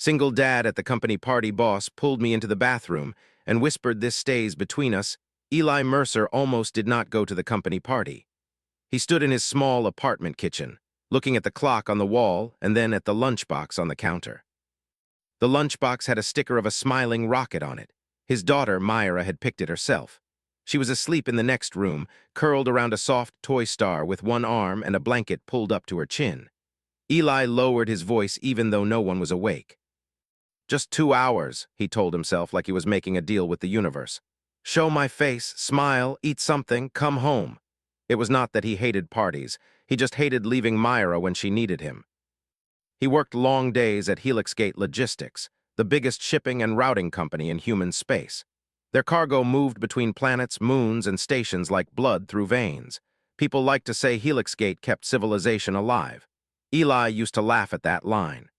Single dad at the company party boss pulled me into the bathroom and whispered this stays between us. Eli Mercer almost did not go to the company party. He stood in his small apartment kitchen, looking at the clock on the wall and then at the lunchbox on the counter. The lunchbox had a sticker of a smiling rocket on it. His daughter, Myra, had picked it herself. She was asleep in the next room, curled around a soft toy star with one arm and a blanket pulled up to her chin. Eli lowered his voice even though no one was awake. "Just 2 hours," he told himself like he was making a deal with the universe. "Show my face, smile, eat something, come home." It was not that he hated parties. He just hated leaving Myra when she needed him. He worked long days at Helixgate Logistics, the biggest shipping and routing company in human space. Their cargo moved between planets, moons, and stations like blood through veins. People liked to say Helixgate kept civilization alive. Eli used to laugh at that line.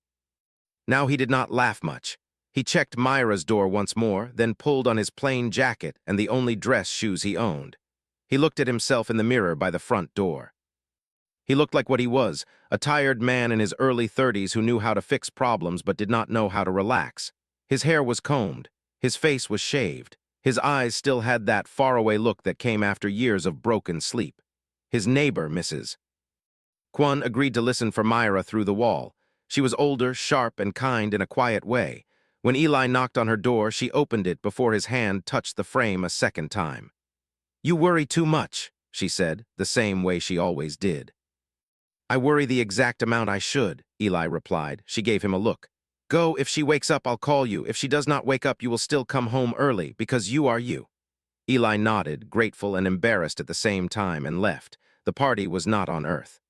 Now he did not laugh much. He checked Myra's door once more, then pulled on his plain jacket and the only dress shoes he owned. He looked at himself in the mirror by the front door. He looked like what he was, a tired man in his early 30s who knew how to fix problems but did not know how to relax. His hair was combed. His face was shaved. His eyes still had that faraway look that came after years of broken sleep. His neighbor, Mrs. Kwon, agreed to listen for Myra through the wall. She was older, sharp, and kind in a quiet way. When Eli knocked on her door, she opened it before his hand touched the frame a second time. "You worry too much," she said, the same way she always did. "I worry the exact amount I should," Eli replied. She gave him a look. "Go, if she wakes up, I'll call you. If she does not wake up, you will still come home early, because you are you." Eli nodded, grateful and embarrassed at the same time, and left. The party was not on Earth.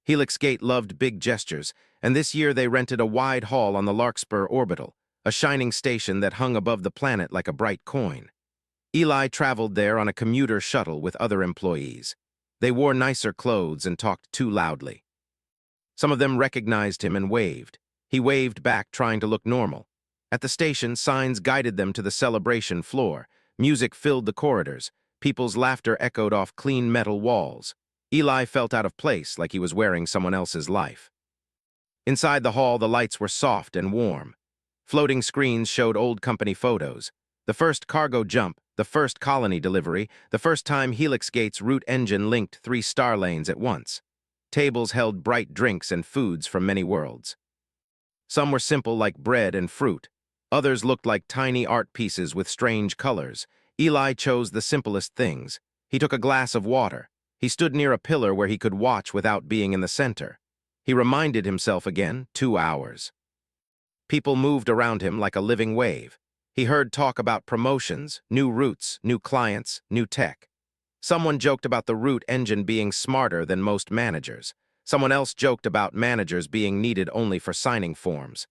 Helixgate loved big gestures, and this year they rented a wide hall on the Larkspur Orbital, a shining station that hung above the planet like a bright coin. Eli traveled there on a commuter shuttle with other employees. They wore nicer clothes and talked too loudly. Some of them recognized him and waved. He waved back, trying to look normal. At the station, signs guided them to the celebration floor. Music filled the corridors. People's laughter echoed off clean metal walls. Eli felt out of place, like he was wearing someone else's life. Inside the hall, the lights were soft and warm. Floating screens showed old company photos. The first cargo jump, the first colony delivery, the first time Helixgate's root engine linked 3 star lanes at once. Tables held bright drinks and foods from many worlds. Some were simple like bread and fruit. Others looked like tiny art pieces with strange colors. Eli chose the simplest things. He took a glass of water. He stood near a pillar where he could watch without being in the center. He reminded himself again, 2 hours. People moved around him like a living wave. He heard talk about promotions, new routes, new clients, new tech. Someone joked about the root engine being smarter than most managers. Someone else joked about managers being needed only for signing forms.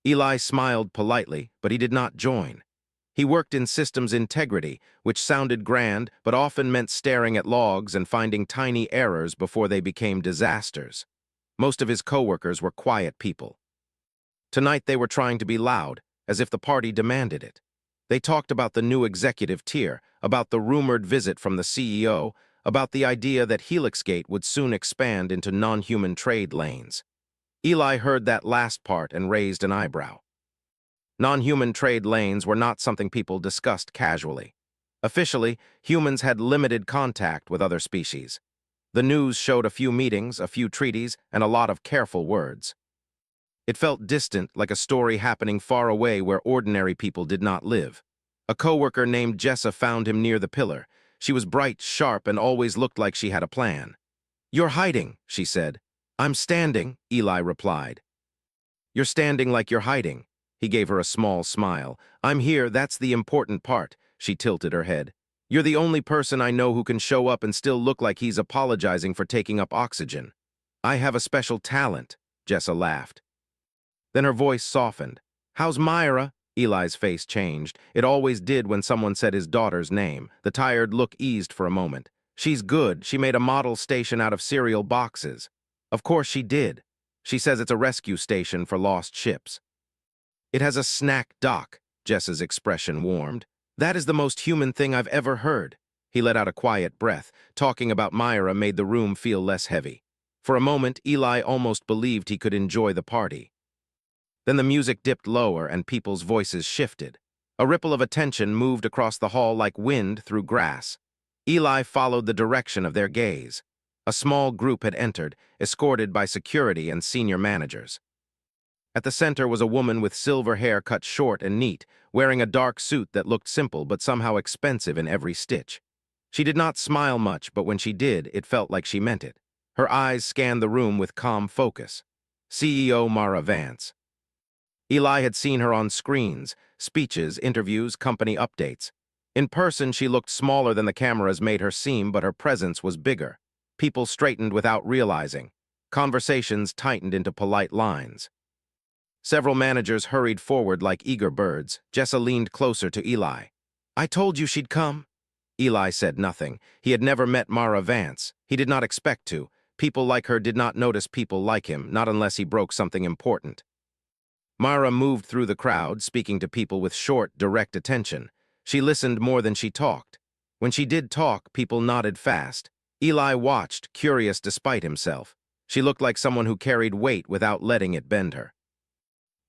Eli smiled politely, but he did not join. He worked in systems integrity, which sounded grand, but often meant staring at logs and finding tiny errors before they became disasters. Most of his coworkers were quiet people. Tonight they were trying to be loud, as if the party demanded it. They talked about the new executive tier, about the rumored visit from the CEO, about the idea that Helixgate would soon expand into non-human trade lanes. Eli heard that last part and raised an eyebrow. Non-human trade lanes were not something people discussed casually. Officially, humans had limited contact with other species. The news showed a few meetings, a few treaties, and a lot of careful words. It felt distant, like a story happening far away where ordinary people did not live. A coworker named Jessa found him near the pillar. She was bright, sharp, and always looked like she had a plan. "You're hiding," she said. "I'm standing," Eli replied. "You're standing like you're hiding." He gave her a small smile. "I'm here, that's the important part." She tilted her head. "You're the only person I know who can show up and still look like he's apologizing for taking up oxygen." "I have a special talent," Jessa laughed. Then her voice softened. "How's Myra?" Eli's face changed. It always did when someone said his daughter's name. The tired look eased for a moment. "She's good. She made a model station out of cereal boxes." "Of course she did. She says it's a rescue station for lost ships." "It has a snack dock," Jess's expression warmed. "That is the most human thing I've ever heard." He let out a quiet breath. Talking about Myra made the room feel less heavy. For a moment, Eli almost believed he could enjoy the party. Then the music dipped lower and people's voices shifted. A ripple of attention moved across the hall like wind through grass. Eli followed the direction of their gaze. A small group had entered, escorted by security and senior managers. At the center was a woman with silver hair cut short and neat, wearing a dark suit that looked simple but somehow expensive in every stitch. She did not smile much, but when she did, it felt like she meant it. Her eyes scanned the room with calm focus. CEO Mara Vance. Eli had seen her on screens, speeches, interviews, company updates. In person, she looked smaller than the cameras made her seem, but her presence was bigger. People straightened without realizing. Conversations tightened into polite lines. Several managers hurried forward like eager birds. Jessa leaned closer to Eli. "I told you she'd come." Eli said nothing. He had never met Mara Vance. He did not expect to. People like her did not notice people like him, not unless he broke something important. Mara moved through the crowd, speaking to people with short, direct attention. She listened more than she talked. When she did talk, people nodded fast. Eli watched, curious despite himself. She looked like someone who carried weight without letting it bend her.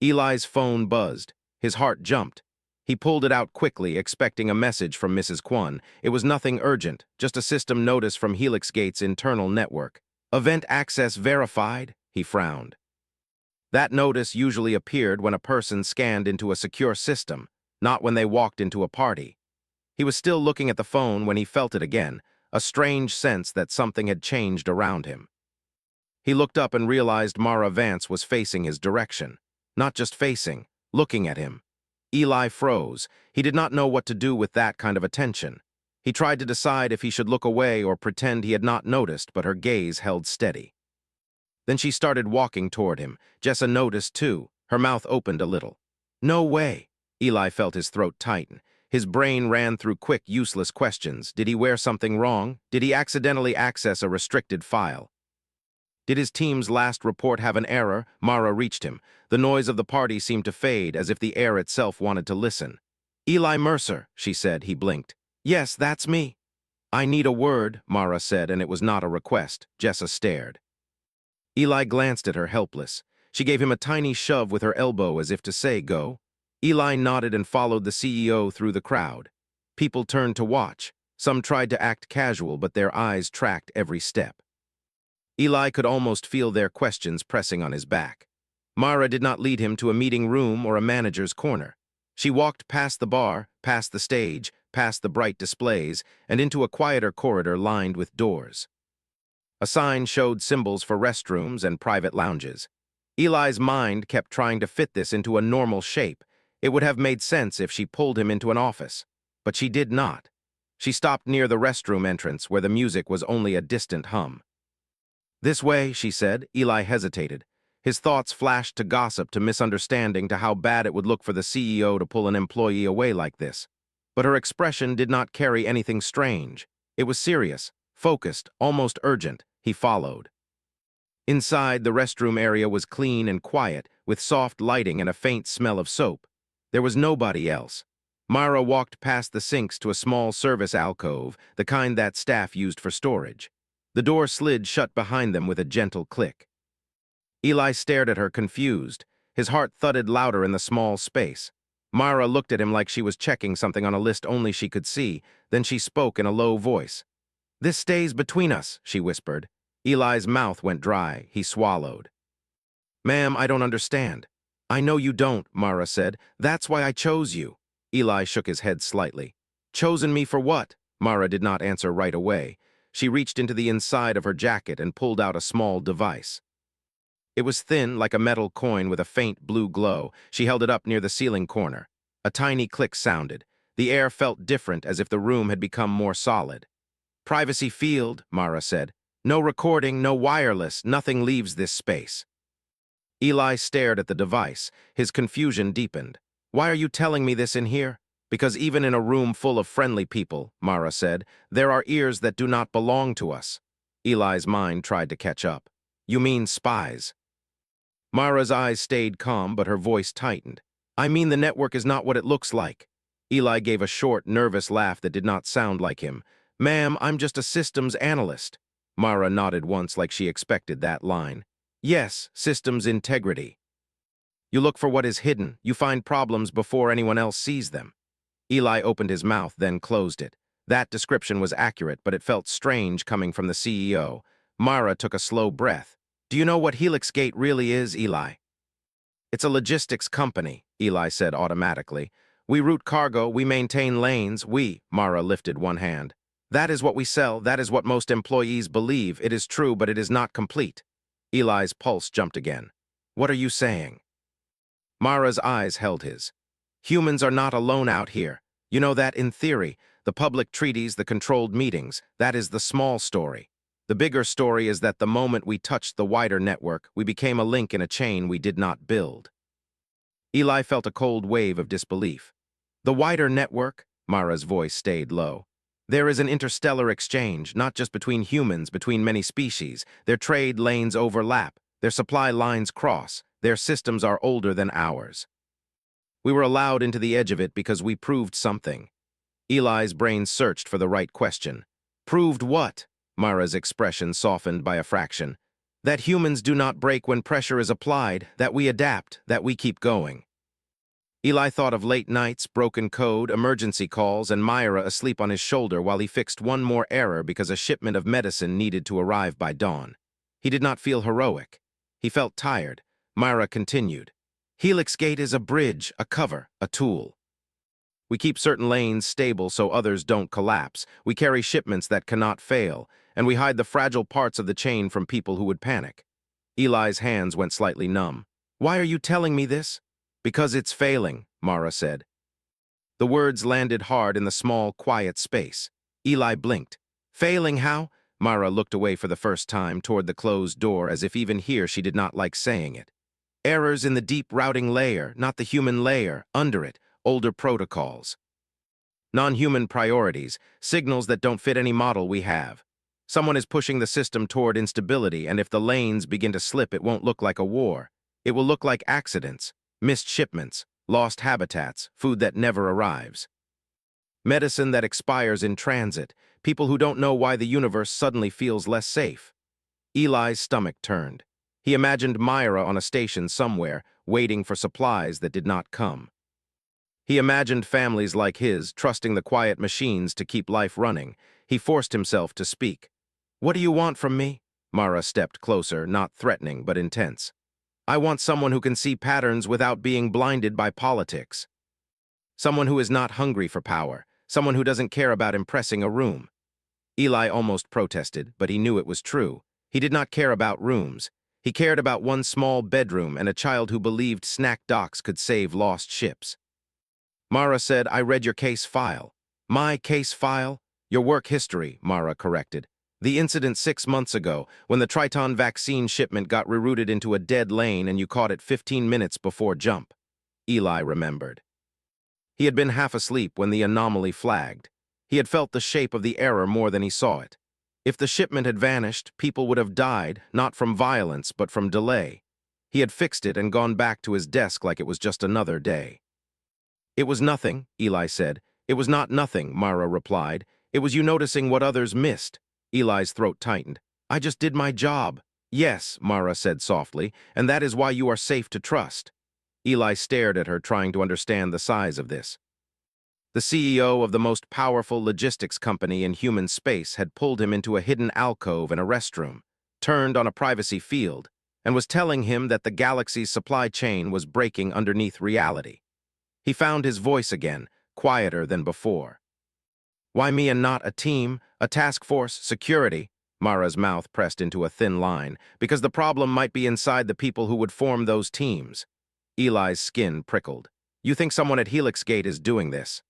Eli's phone buzzed. His heart jumped. He pulled it out quickly, expecting a message from Mrs. Kwon. It was nothing urgent, just a system notice from HelixGate's internal network. "Event access verified," he frowned. That notice usually appeared when a person scanned into a secure system, not when they walked into a party. He was still looking at the phone when he felt it again, a strange sense that something had changed around him. He looked up and realized Mara Vance was facing his direction. Not just facing, looking at him. Eli froze. He did not know what to do with that kind of attention. He tried to decide if he should look away or pretend he had not noticed, but her gaze held steady. Then she started walking toward him. Jessa noticed, too. Her mouth opened a little. "No way." Eli felt his throat tighten. His brain ran through quick, useless questions. Did he wear something wrong? Did he accidentally access a restricted file? Did his team's last report have an error? Mara reached him. The noise of the party seemed to fade, as if the air itself wanted to listen. "Eli Mercer," she said. He blinked. "Yes, that's me." "I need a word," Mara said, and it was not a request. Jessa stared. Eli glanced at her, helpless. She gave him a tiny shove with her elbow as if to say, "Go." Eli nodded and followed the CEO through the crowd. People turned to watch. Some tried to act casual, but their eyes tracked every step. Eli could almost feel their questions pressing on his back. Mara did not lead him to a meeting room or a manager's corner. She walked past the bar, past the stage, past the bright displays, and into a quieter corridor lined with doors. A sign showed symbols for restrooms and private lounges. Eli's mind kept trying to fit this into a normal shape. It would have made sense if she pulled him into an office. But she did not. She stopped near the restroom entrance where the music was only a distant hum. "This way," she said. Eli hesitated. His thoughts flashed to gossip, to misunderstanding, to how bad it would look for the CEO to pull an employee away like this. But her expression did not carry anything strange. It was serious, focused, almost urgent. He followed. Inside, the restroom area was clean and quiet, with soft lighting and a faint smell of soap. There was nobody else. Mara walked past the sinks to a small service alcove, the kind that staff used for storage. The door slid shut behind them with a gentle click. Eli stared at her, confused. His heart thudded louder in the small space. Mara looked at him like she was checking something on a list only she could see. Then she spoke in a low voice. "This stays between us," she whispered. Eli's mouth went dry. He swallowed. "Ma'am, I don't understand." "I know you don't," Mara said. "That's why I chose you." Eli shook his head slightly. "Chosen me for what?" Mara did not answer right away. She reached into the inside of her jacket and pulled out a small device. It was thin, like a metal coin with a faint blue glow. She held it up near the ceiling corner. A tiny click sounded. The air felt different, as if the room had become more solid. "Privacy field," Mara said. "No recording, no wireless, nothing leaves this space." Eli stared at the device. His confusion deepened. "Why are you telling me this in here?" "Because even in a room full of friendly people," Mara said, "there are ears that do not belong to us." Eli's mind tried to catch up. "You mean spies?" Mara's eyes stayed calm, but her voice tightened. "I mean the network is not what it looks like." Eli gave a short, nervous laugh that did not sound like him. "Ma'am, I'm just a systems analyst." Mara nodded once like she expected that line. "Yes, systems integrity." You look for what is hidden. You find problems before anyone else sees them. Eli opened his mouth, then closed it. That description was accurate, but it felt strange coming from the CEO. Mara took a slow breath. Do you know what HelixGate really is, Eli? It's a logistics company, Eli said automatically. We route cargo, we maintain lanes, Mara lifted one hand. That is what we sell, that is what most employees believe. It is true, but it is not complete. Eli's pulse jumped again. What are you saying? Mara's eyes held his. Humans are not alone out here. You know that in theory, the public treaties, the controlled meetings, that is the small story. The bigger story is that the moment we touched the wider network, we became a link in a chain we did not build. Eli felt a cold wave of disbelief. The wider network? Mara's voice stayed low. There is an interstellar exchange, not just between humans, between many species. Their trade lanes overlap, their supply lines cross, their systems are older than ours. We were allowed into the edge of it because we proved something. Eli's brain searched for the right question. Proved what? Mara's expression softened by a fraction. That humans do not break when pressure is applied, that we adapt, that we keep going. Eli thought of late nights, broken code, emergency calls, and Myra asleep on his shoulder while he fixed one more error because a shipment of medicine needed to arrive by dawn. He did not feel heroic. He felt tired. Myra continued. HelixGate is a bridge, a cover, a tool. We keep certain lanes stable so others don't collapse. We carry shipments that cannot fail, and we hide the fragile parts of the chain from people who would panic. Eli's hands went slightly numb. Why are you telling me this? Because it's failing, Mara said. The words landed hard in the small, quiet space. Eli blinked. Failing how? Mara looked away for the first time toward the closed door as if even here she did not like saying it. Errors in the deep routing layer, not the human layer, under it, older protocols. Non-human priorities, signals that don't fit any model we have. Someone is pushing the system toward instability, and if the lanes begin to slip, it won't look like a war. It will look like accidents, missed shipments, lost habitats, food that never arrives. Medicine that expires in transit, people who don't know why the universe suddenly feels less safe. Eli's stomach turned. He imagined Myra on a station somewhere, waiting for supplies that did not come. He imagined families like his, trusting the quiet machines to keep life running. He forced himself to speak. What do you want from me? Mara stepped closer, not threatening, but intense. I want someone who can see patterns without being blinded by politics. Someone who is not hungry for power. Someone who doesn't care about impressing a room. Eli almost protested, but he knew it was true. He did not care about rooms. He cared about one small bedroom and a child who believed snack docks could save lost ships. Mara said, I read your case file. My case file? Your work history, Mara corrected. The incident 6 months ago, when the Triton vaccine shipment got rerouted into a dead lane and you caught it 15 minutes before jump. Eli remembered. He had been half asleep when the anomaly flagged. He had felt the shape of the error more than he saw it. If the shipment had vanished, people would have died, not from violence, but from delay. He had fixed it and gone back to his desk like it was just another day. It was nothing, Eli said. It was not nothing, Mara replied. It was you noticing what others missed. Eli's throat tightened. I just did my job. Yes, Mara said softly, and that is why you are safe to trust. Eli stared at her, trying to understand the size of this. The CEO of the most powerful logistics company in human space had pulled him into a hidden alcove in a restroom, turned on a privacy field, and was telling him that the galaxy's supply chain was breaking underneath reality. He found his voice again, quieter than before. Why me and not a team, a task force, security? Mara's mouth pressed into a thin line, because the problem might be inside the people who would form those teams. Eli's skin prickled. You think someone at HelixGate is doing this?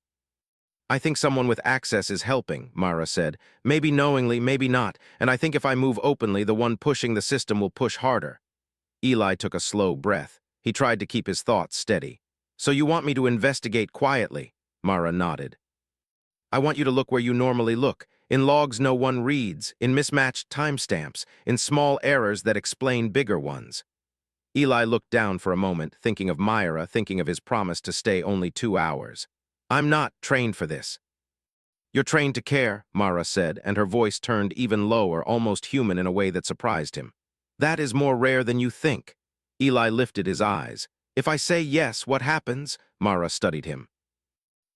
I think someone with access is helping, Mara said. Maybe knowingly, maybe not, and I think if I move openly, the one pushing the system will push harder. Eli took a slow breath. He tried to keep his thoughts steady. So you want me to investigate quietly? Mara nodded. I want you to look where you normally look, in logs no one reads, in mismatched timestamps, in small errors that explain bigger ones. Eli looked down for a moment, thinking of Myra, thinking of his promise to stay only 2 hours. I'm not trained for this. You're trained to care, Mara said, and her voice turned even lower, almost human in a way that surprised him. That is more rare than you think. Eli lifted his eyes. If I say yes, what happens? Mara studied him.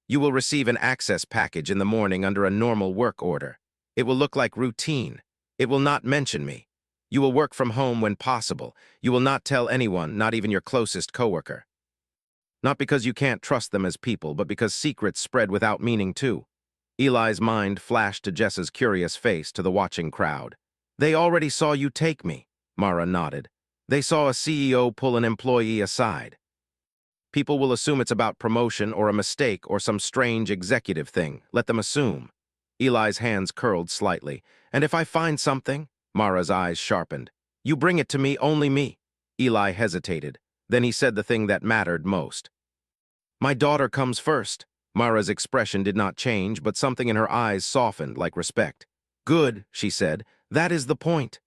You will receive an access package in the morning under a normal work order. It will look like routine. It will not mention me. You will work from home when possible. You will not tell anyone, not even your closest coworker. Not because you can't trust them as people, but because secrets spread without meaning too. Eli's mind flashed to Jessa's curious face to the watching crowd. They already saw you take me, Mara nodded. They saw a CEO pull an employee aside. People will assume it's about promotion or a mistake or some strange executive thing. Let them assume. Eli's hands curled slightly. And if I find something? Mara's eyes sharpened. You bring it to me, only me. Eli hesitated. Then he said the thing that mattered most. My daughter comes first. Mara's expression did not change, but something in her eyes softened like respect. Good, she said. That is the point.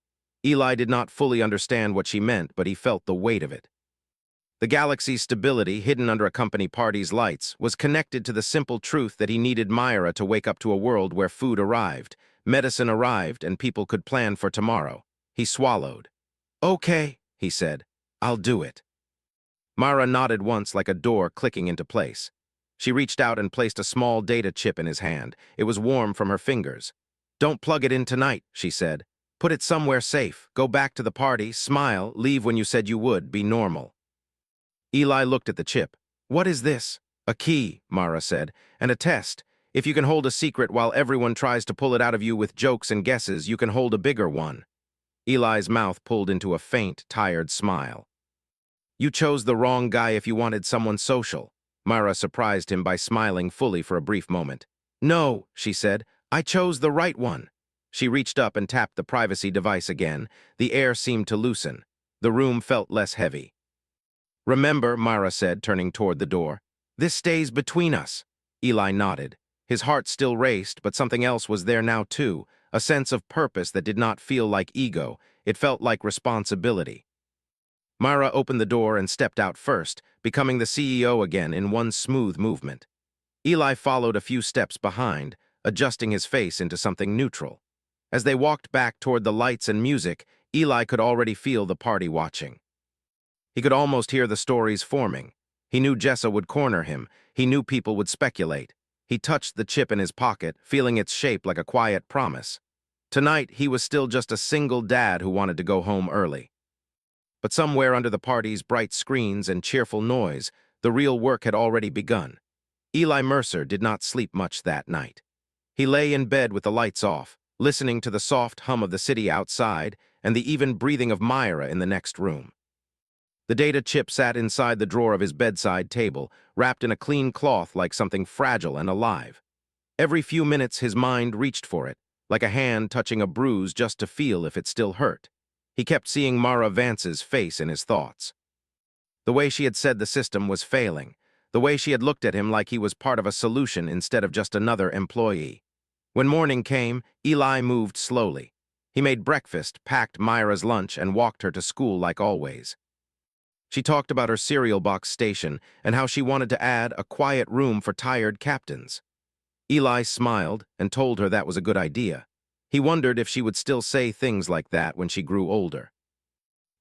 Eli did not fully understand what she meant, but he felt the weight of it. The galaxy's stability, hidden under a company party's lights, was connected to the simple truth that he needed Myra to wake up to a world where food arrived, medicine arrived, and people could plan for tomorrow. He swallowed. Okay, he said. I'll do it. Myra nodded once like a door clicking into place. She reached out and placed a small data chip in his hand. It was warm from her fingers. Don't plug it in tonight, she said. Put it somewhere safe. Go back to the party, smile, leave when you said you would, be normal. Eli looked at the chip. What is this? A key, Mara said, and a test. If you can hold a secret while everyone tries to pull it out of you with jokes and guesses, you can hold a bigger one. Eli's mouth pulled into a faint, tired smile. You chose the wrong guy if you wanted someone social. Myra surprised him by smiling fully for a brief moment. No, she said, I chose the right one. She reached up and tapped the privacy device again. The air seemed to loosen. The room felt less heavy. Remember, Myra said, turning toward the door. This stays between us. Eli nodded. His heart still raced, but something else was there now too, a sense of purpose that did not feel like ego. It felt like responsibility. Myra opened the door and stepped out first, becoming the CEO again in one smooth movement. Eli followed a few steps behind, adjusting his face into something neutral. As they walked back toward the lights and music, Eli could already feel the party watching. He could almost hear the stories forming. He knew Jessa would corner him. He knew people would speculate. He touched the chip in his pocket, feeling its shape like a quiet promise. Tonight, he was still just a single dad who wanted to go home early. But somewhere under the party's bright screens and cheerful noise, the real work had already begun. Eli Mercer did not sleep much that night. He lay in bed with the lights off, listening to the soft hum of the city outside and the even breathing of Myra in the next room. The data chip sat inside the drawer of his bedside table, wrapped in a clean cloth like something fragile and alive. Every few minutes his mind reached for it, like a hand touching a bruise just to feel if it still hurt. He kept seeing Mara Vance's face in his thoughts. The way she had said the system was failing, the way she had looked at him like he was part of a solution instead of just another employee. When morning came, Eli moved slowly. He made breakfast, packed Myra's lunch, and walked her to school like always. She talked about her cereal box station and how she wanted to add a quiet room for tired captains. Eli smiled and told her that was a good idea. He wondered if she would still say things like that when she grew older.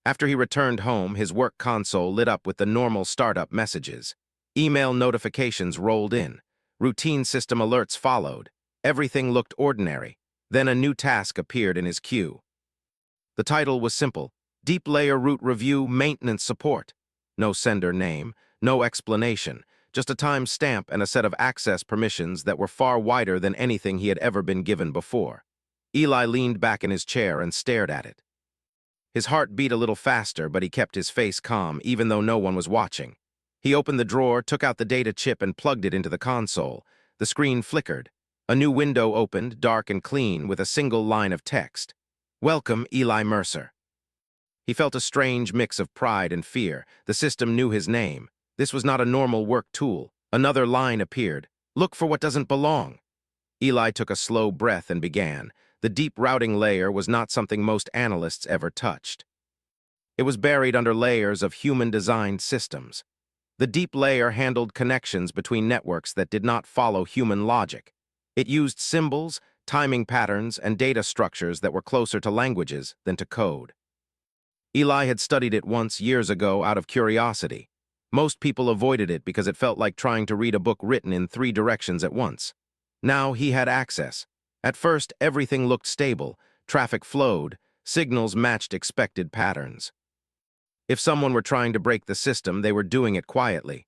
After he returned home, his work console lit up with the normal startup messages. Email notifications rolled in. Routine system alerts followed. Everything looked ordinary. Then a new task appeared in his queue. The title was simple: Deep Layer Root Review Maintenance Support. No sender name, no explanation, just a time stamp and a set of access permissions that were far wider than anything he had ever been given before. Eli leaned back in his chair and stared at it. His heart beat a little faster, but he kept his face calm, even though no one was watching. He opened the drawer, took out the data chip, and plugged it into the console. The screen flickered. A new window opened, dark and clean, with a single line of text. Welcome, Eli Mercer. He felt a strange mix of pride and fear. The system knew his name. This was not a normal work tool. Another line appeared. Look for what doesn't belong. Eli took a slow breath and began. The deep routing layer was not something most analysts ever touched. It was buried under layers of human-designed systems. The deep layer handled connections between networks that did not follow human logic. It used symbols, timing patterns, and data structures that were closer to languages than to code. Eli had studied it once years ago out of curiosity. Most people avoided it because it felt like trying to read a book written in 3 directions at once. Now he had access. At first, everything looked stable. Traffic flowed. Signals matched expected patterns. If someone were trying to break the system, they were doing it quietly.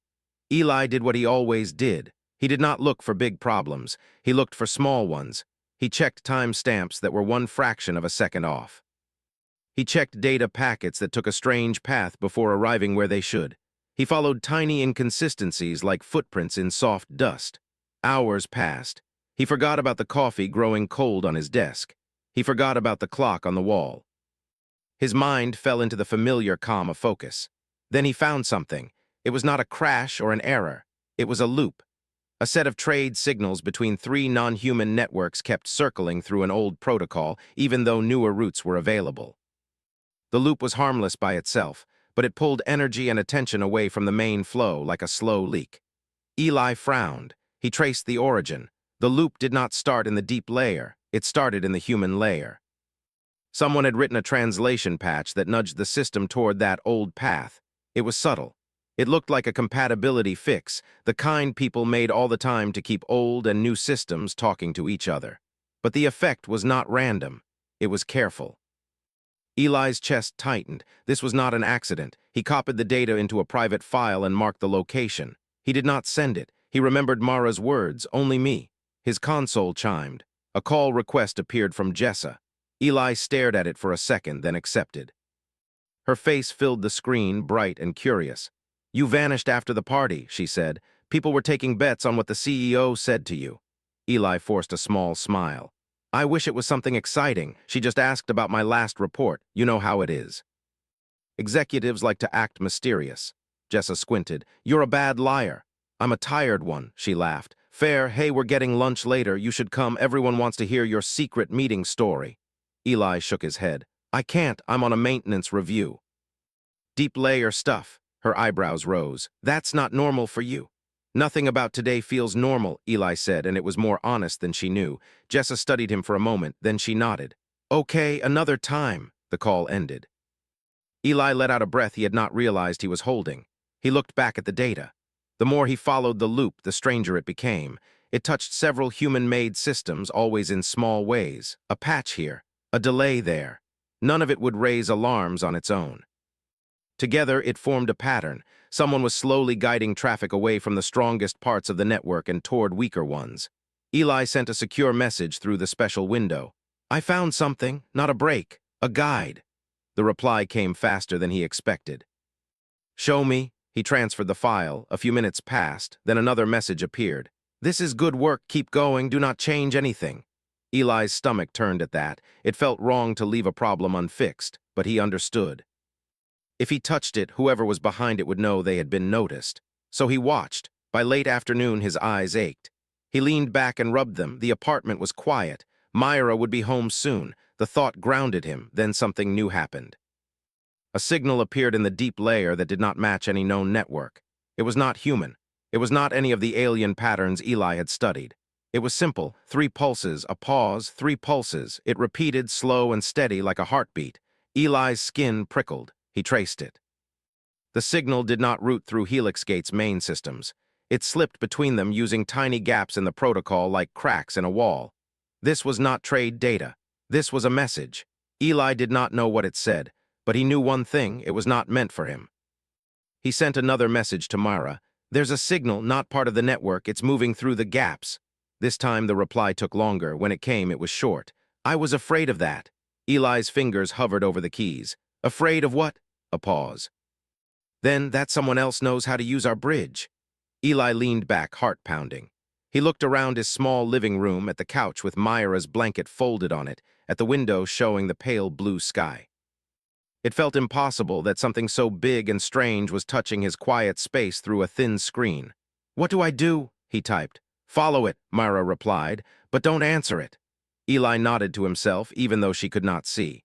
Eli did what he always did. He did not look for big problems. He looked for small ones. He checked timestamps that were 1 fraction of a second off. He checked data packets that took a strange path before arriving where they should. He followed tiny inconsistencies like footprints in soft dust. Hours passed. He forgot about the coffee growing cold on his desk. He forgot about the clock on the wall. His mind fell into the familiar calm of focus. Then he found something. It was not a crash or an error. It was a loop. A set of trade signals between 3 non-human networks kept circling through an old protocol, even though newer routes were available. The loop was harmless by itself, but it pulled energy and attention away from the main flow like a slow leak. Eli frowned. He traced the origin. The loop did not start in the deep layer. It started in the human layer. Someone had written a translation patch that nudged the system toward that old path. It was subtle. It looked like a compatibility fix, the kind people made all the time to keep old and new systems talking to each other. But the effect was not random. It was careful. Eli's chest tightened. This was not an accident. He copied the data into a private file and marked the location. He did not send it. He remembered Mara's words, "Only me." His console chimed. A call request appeared from Jessa. Eli stared at it for a second, then accepted. Her face filled the screen, bright and curious. "You vanished after the party," she said. "People were taking bets on what the CEO said to you." Eli forced a small smile. "I wish it was something exciting. She just asked about my last report. You know how it is." Executives like to act mysterious. Jessa squinted. "You're a bad liar." "I'm a tired one," she laughed. "Fair, hey, we're getting lunch later. You should come. Everyone wants to hear your secret meeting story." Eli shook his head. "I can't. I'm on a maintenance review." "Deep layer stuff." Her eyebrows rose. "That's not normal for you." "Nothing about today feels normal," Eli said, and it was more honest than she knew. Jessa studied him for a moment, then she nodded. "Okay, another time." The call ended. Eli let out a breath he had not realized he was holding. He looked back at the data. The more he followed the loop, the stranger it became. It touched several human-made systems, always in small ways. A patch here, a delay there. None of it would raise alarms on its own. Together, it formed a pattern. Someone was slowly guiding traffic away from the strongest parts of the network and toward weaker ones. Eli sent a secure message through the special window. "I found something, not a break, a guide." The reply came faster than he expected. "Show me." He transferred the file. A few minutes passed, then another message appeared. "This is good work, keep going, do not change anything." Eli's stomach turned at that. It felt wrong to leave a problem unfixed, but he understood. If he touched it, whoever was behind it would know they had been noticed. So he watched. By late afternoon, his eyes ached. He leaned back and rubbed them. The apartment was quiet. Myra would be home soon. The thought grounded him. Then something new happened. A signal appeared in the deep layer that did not match any known network. It was not human. It was not any of the alien patterns Eli had studied. It was simple. 3 pulses, a pause, 3 pulses. It repeated, slow and steady like a heartbeat. Eli's skin prickled. He traced it. The signal did not route through HelixGate's main systems. It slipped between them using tiny gaps in the protocol like cracks in a wall. This was not trade data. This was a message. Eli did not know what it said, but he knew one thing: it was not meant for him. He sent another message to Myra. "There's a signal, not part of the network. It's moving through the gaps." This time the reply took longer. When it came, it was short. "I was afraid of that." Eli's fingers hovered over the keys. "Afraid of what?" A pause. "Then that someone else knows how to use our bridge." Eli leaned back, heart pounding. He looked around his small living room, at the couch with Myra's blanket folded on it, at the window showing the pale blue sky. It felt impossible that something so big and strange was touching his quiet space through a thin screen. "What do I do?" he typed. "Follow it," Myra replied, "but don't answer it." Eli nodded to himself, even though she could not see.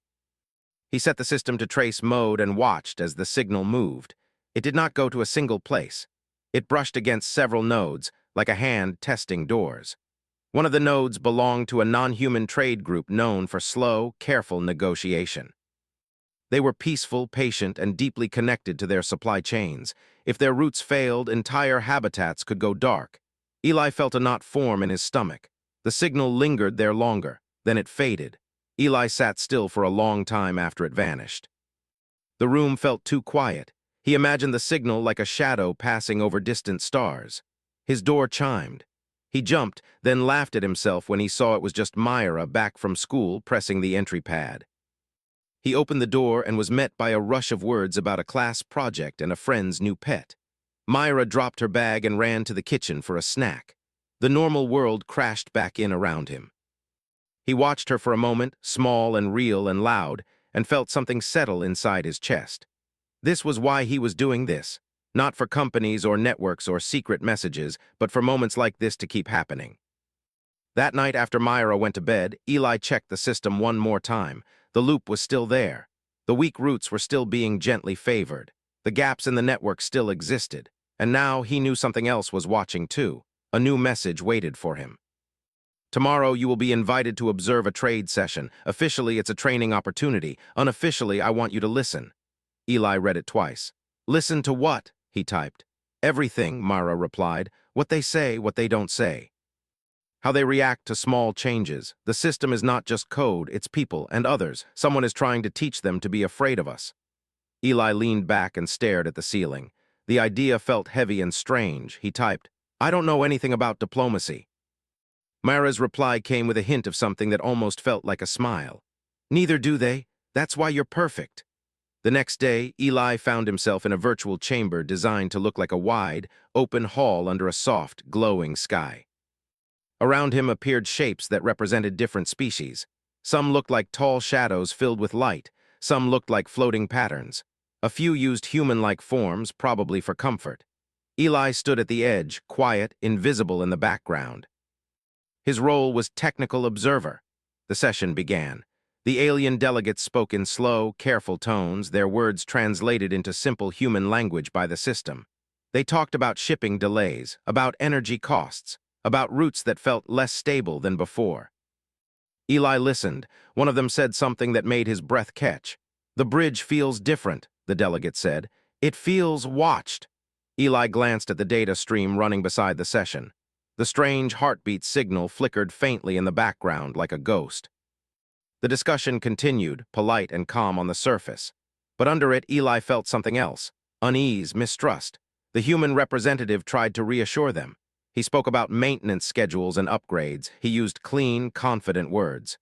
He set the system to trace mode and watched as the signal moved. It did not go to a single place. It brushed against several nodes, like a hand testing doors. One of the nodes belonged to a non-human trade group known for slow, careful negotiation. They were peaceful, patient, and deeply connected to their supply chains. If their roots failed, entire habitats could go dark. Eli felt a knot form in his stomach. The signal lingered there longer. Then it faded. Eli sat still for a long time after it vanished. The room felt too quiet. He imagined the signal like a shadow passing over distant stars. His door chimed. He jumped, then laughed at himself when he saw it was just Myra back from school pressing the entry pad. He opened the door and was met by a rush of words about a class project and a friend's new pet. Myra dropped her bag and ran to the kitchen for a snack. The normal world crashed back in around him. He watched her for a moment, small and real and loud, and felt something settle inside his chest. This was why he was doing this. Not for companies or networks or secret messages, but for moments like this to keep happening. That night after Myra went to bed, Eli checked the system one more time. The loop was still there. The weak roots were still being gently favored. The gaps in the network still existed. And now he knew something else was watching too. A new message waited for him. Tomorrow you will be invited to observe a trade session. Officially, it's a training opportunity. Unofficially, I want you to listen. Eli read it twice. Listen to what? He typed. Everything, Myra replied. What they say, what they don't say. How they react to small changes. The system is not just code, it's people and others. Someone is trying to teach them to be afraid of us. Eli leaned back and stared at the ceiling. The idea felt heavy and strange. He typed, I don't know anything about diplomacy. Myra's reply came with a hint of something that almost felt like a smile. Neither do they. That's why you're perfect. The next day, Eli found himself in a virtual chamber designed to look like a wide, open hall under a soft, glowing sky. Around him appeared shapes that represented different species. Some looked like tall shadows filled with light. Some looked like floating patterns. A few used human-like forms, probably for comfort. Eli stood at the edge, quiet, invisible in the background. His role was technical observer. The session began. The alien delegates spoke in slow, careful tones, their words translated into simple human language by the system. They talked about shipping delays, about energy costs, about routes that felt less stable than before. Eli listened. One of them said something that made his breath catch. The bridge feels different, the delegate said. It feels watched. Eli glanced at the data stream running beside the session. The strange heartbeat signal flickered faintly in the background like a ghost. The discussion continued, polite and calm on the surface. But under it, Eli felt something else. Unease, mistrust. The human representative tried to reassure them. He spoke about maintenance schedules and upgrades. He used clean, confident words.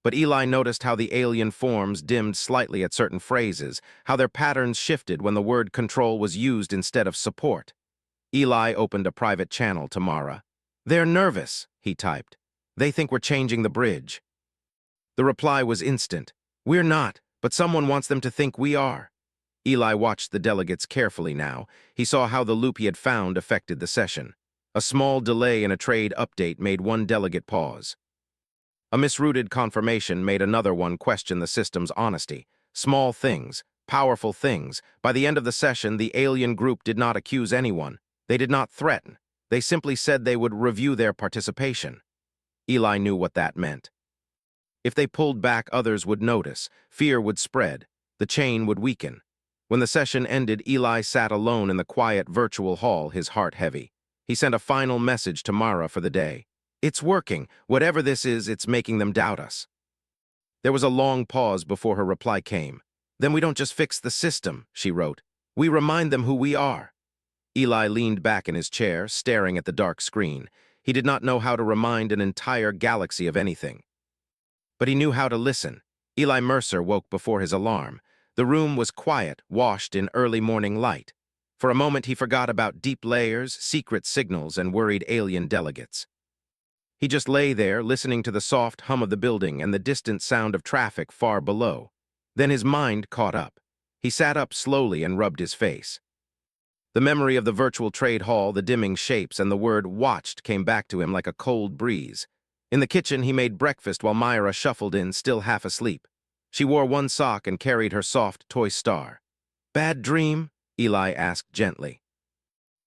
But Eli noticed how the alien forms dimmed slightly at certain phrases, how their patterns shifted when the word control was used instead of support. Eli opened a private channel to Mara. They're nervous, he typed. They think we're changing the bridge. The reply was instant. We're not, but someone wants them to think we are. Eli watched the delegates carefully now. He saw how the loop he had found affected the session. A small delay in a trade update made one delegate pause. A misrouted confirmation made another one question the system's honesty. Small things, powerful things. By the end of the session, the alien group did not accuse anyone. They did not threaten. They simply said they would review their participation. Eli knew what that meant. If they pulled back, others would notice. Fear would spread. The chain would weaken. When the session ended, Eli sat alone in the quiet virtual hall, his heart heavy. He sent a final message to Mara for the day. It's working. Whatever this is, it's making them doubt us. There was a long pause before her reply came. Then we don't just fix the system, she wrote. We remind them who we are. Eli leaned back in his chair, staring at the dark screen. He did not know how to remind an entire galaxy of anything. But he knew how to listen. Eli Mercer woke before his alarm. The room was quiet, washed in early morning light. For a moment he forgot about deep layers, secret signals, and worried alien delegates. He just lay there, listening to the soft hum of the building and the distant sound of traffic far below. Then his mind caught up. He sat up slowly and rubbed his face. The memory of the virtual trade hall, the dimming shapes, and the word watched came back to him like a cold breeze. In the kitchen, he made breakfast while Myra shuffled in, still half asleep. She wore one sock and carried her soft toy star. Bad dream? Eli asked gently.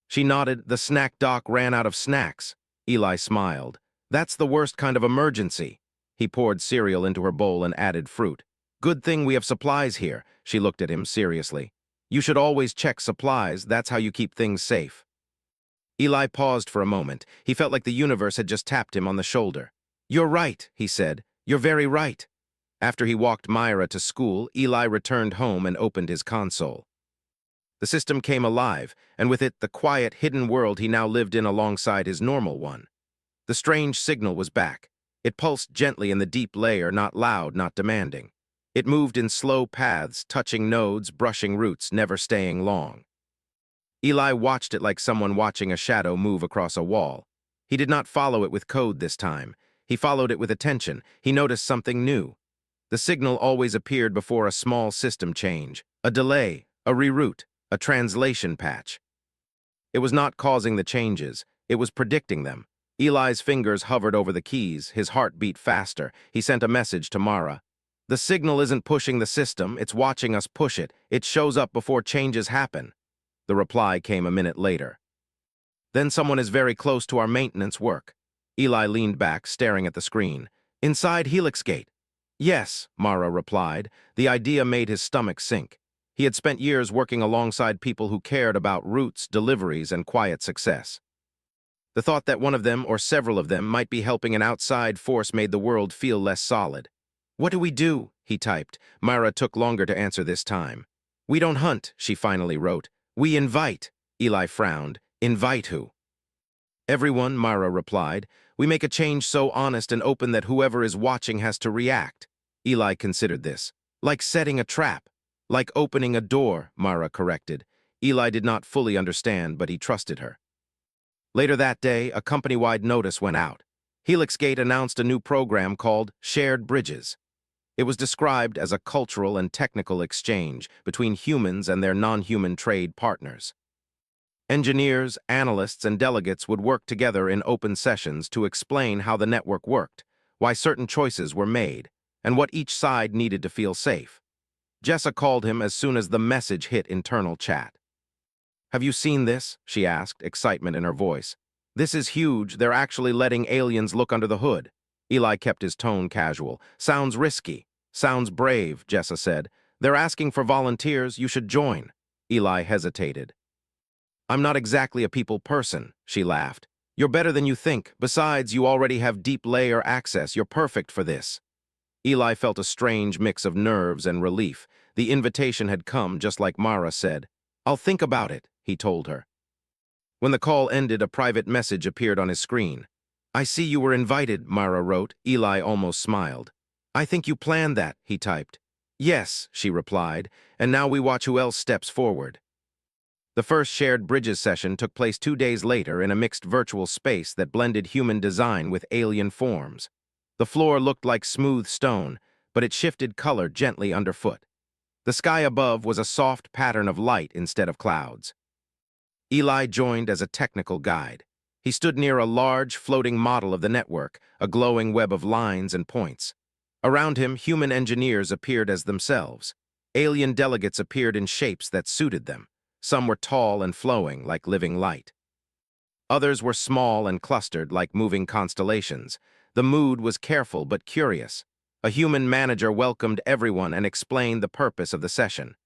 She nodded. The snack dock ran out of snacks. Eli smiled. That's the worst kind of emergency. He poured cereal into her bowl and added fruit. Good thing we have supplies here. She looked at him seriously. You should always check supplies. That's how you keep things safe. Eli paused for a moment. He felt like the universe had just tapped him on the shoulder. You're right, he said. You're very right. After he walked Myra to school, Eli returned home and opened his console. The system came alive, and with it the quiet, hidden world he now lived in alongside his normal one. The strange signal was back. It pulsed gently in the deep layer, not loud, not demanding. It moved in slow paths, touching nodes, brushing roots, never staying long. Eli watched it like someone watching a shadow move across a wall. He did not follow it with code this time. He followed it with attention. He noticed something new. The signal always appeared before a small system change, a delay, a reroute, a translation patch. It was not causing the changes, it was predicting them. Eli's fingers hovered over the keys, his heart beat faster. He sent a message to Mara. The signal isn't pushing the system, it's watching us push it. It shows up before changes happen. The reply came a minute later. Then someone is very close to our maintenance work. Eli leaned back, staring at the screen. Inside Helix Gate. Yes, Mara replied. The idea made his stomach sink. He had spent years working alongside people who cared about routes, deliveries, and quiet success. The thought that one of them, or several of them, might be helping an outside force made the world feel less solid. What do we do? He typed. Myra took longer to answer this time. We don't hunt, she finally wrote. We invite. Eli frowned. Invite who? Everyone, Myra replied. We make a change so honest and open that whoever is watching has to react. Eli considered this. Like setting a trap. Like opening a door, Myra corrected. Eli did not fully understand, but he trusted her. Later that day, a company-wide notice went out. Helix Gate announced a new program called Shared Bridges. It was described as a cultural and technical exchange between humans and their non-human trade partners. Engineers, analysts, and delegates would work together in open sessions to explain how the network worked, why certain choices were made, and what each side needed to feel safe. Jessa called him as soon as the message hit internal chat. Have you seen this? She asked, excitement in her voice. This is huge. They're actually letting aliens look under the hood. Eli kept his tone casual. Sounds risky. Sounds brave, Jessa said. They're asking for volunteers. You should join. Eli hesitated. I'm not exactly a people person, she laughed. You're better than you think. Besides, you already have deep layer access. You're perfect for this. Eli felt a strange mix of nerves and relief. The invitation had come, just like Mara said. I'll think about it, he told her. When the call ended, a private message appeared on his screen. I see you were invited, Mara wrote. Eli almost smiled. I think you planned that, he typed. Yes, she replied, and now we watch who else steps forward. The first Shared Bridges session took place 2 days later in a mixed virtual space that blended human design with alien forms. The floor looked like smooth stone, but it shifted color gently underfoot. The sky above was a soft pattern of light instead of clouds. Eli joined as a technical guide. He stood near a large, floating model of the network, a glowing web of lines and points. Around him, human engineers appeared as themselves. Alien delegates appeared in shapes that suited them. Some were tall and flowing, like living light. Others were small and clustered, like moving constellations. The mood was careful but curious. A human manager welcomed everyone and explained the purpose of the session.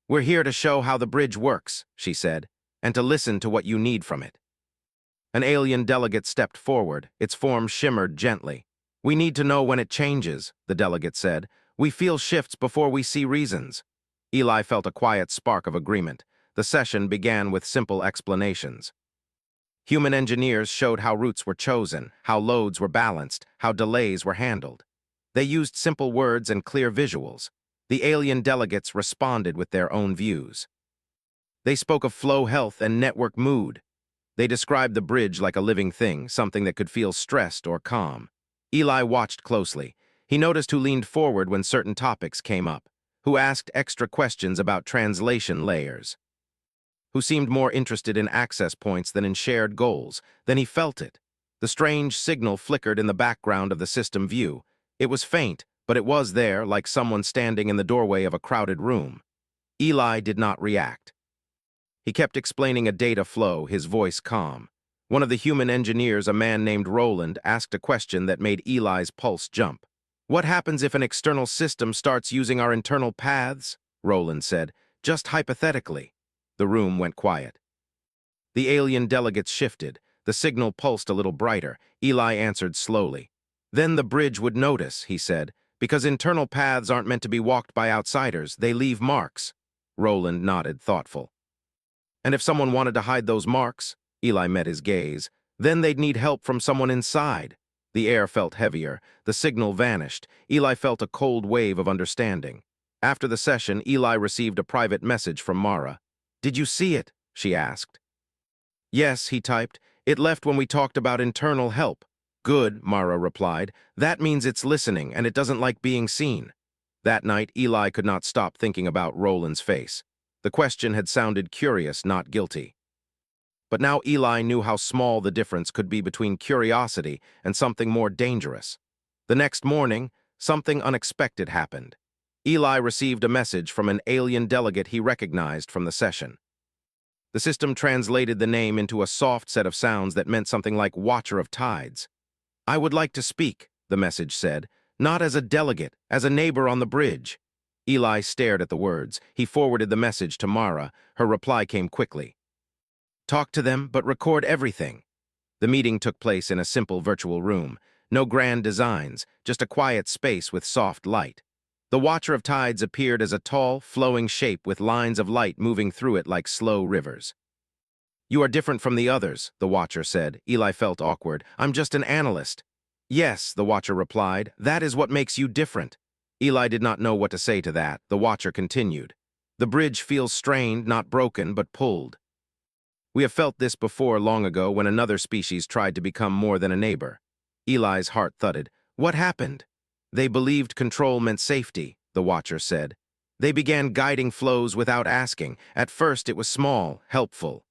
We're here to show how the bridge works, she said, and to listen to what you need from it. An alien delegate stepped forward. Its form shimmered gently. We need to know when it changes, the delegate said. We feel shifts before we see reasons. Eli felt a quiet spark of agreement. The session began with simple explanations. Human engineers showed how routes were chosen, how loads were balanced, how delays were handled. They used simple words and clear visuals. The alien delegates responded with their own views. They spoke of flow health and network mood. They described the bridge like a living thing, something that could feel stressed or calm. Eli watched closely. He noticed who leaned forward when certain topics came up, who asked extra questions about translation layers, who seemed more interested in access points than in shared goals. Then he felt it. The strange signal flickered in the background of the system view. It was faint, but it was there, like someone standing in the doorway of a crowded room. Eli did not react. He kept explaining a data flow, his voice calm. One of the human engineers, a man named Roland, asked a question that made Eli's pulse jump. What happens if an external system starts using our internal paths? Roland said, just hypothetically. The room went quiet. The alien delegates shifted. The signal pulsed a little brighter. Eli answered slowly. Then the bridge would notice, he said, because internal paths aren't meant to be walked by outsiders. They leave marks. Roland nodded, thoughtful. And if someone wanted to hide those marks, Eli met his gaze, then they'd need help from someone inside. The air felt heavier. The signal vanished. Eli felt a cold wave of understanding. After the session, Eli received a private message from Mara. Did you see it? She asked. Yes, he typed. It left when we talked about internal help. Good, Mara replied. That means it's listening, and it doesn't like being seen. That night, Eli could not stop thinking about Roland's face. The question had sounded curious, not guilty. But now Eli knew how small the difference could be between curiosity and something more dangerous. The next morning, something unexpected happened. Eli received a message from an alien delegate he recognized from the session. The system translated the name into a soft set of sounds that meant something like Watcher of Tides. I would like to speak, the message said, not as a delegate, as a neighbor on the bridge. Eli stared at the words. He forwarded the message to Mara. Her reply came quickly. Talk to them, but record everything. The meeting took place in a simple virtual room. No grand designs, just a quiet space with soft light. The Watcher of Tides appeared as a tall, flowing shape with lines of light moving through it like slow rivers. You are different from the others, the Watcher said. Eli felt awkward. I'm just an analyst. Yes, the Watcher replied. That is what makes you different. Eli did not know what to say to that. The Watcher continued. The bridge feels strained, not broken, but pulled. We have felt this before long ago when another species tried to become more than a neighbor. Eli's heart thudded. What happened? They believed control meant safety, the Watcher said. They began guiding flows without asking. At first it was small, helpful.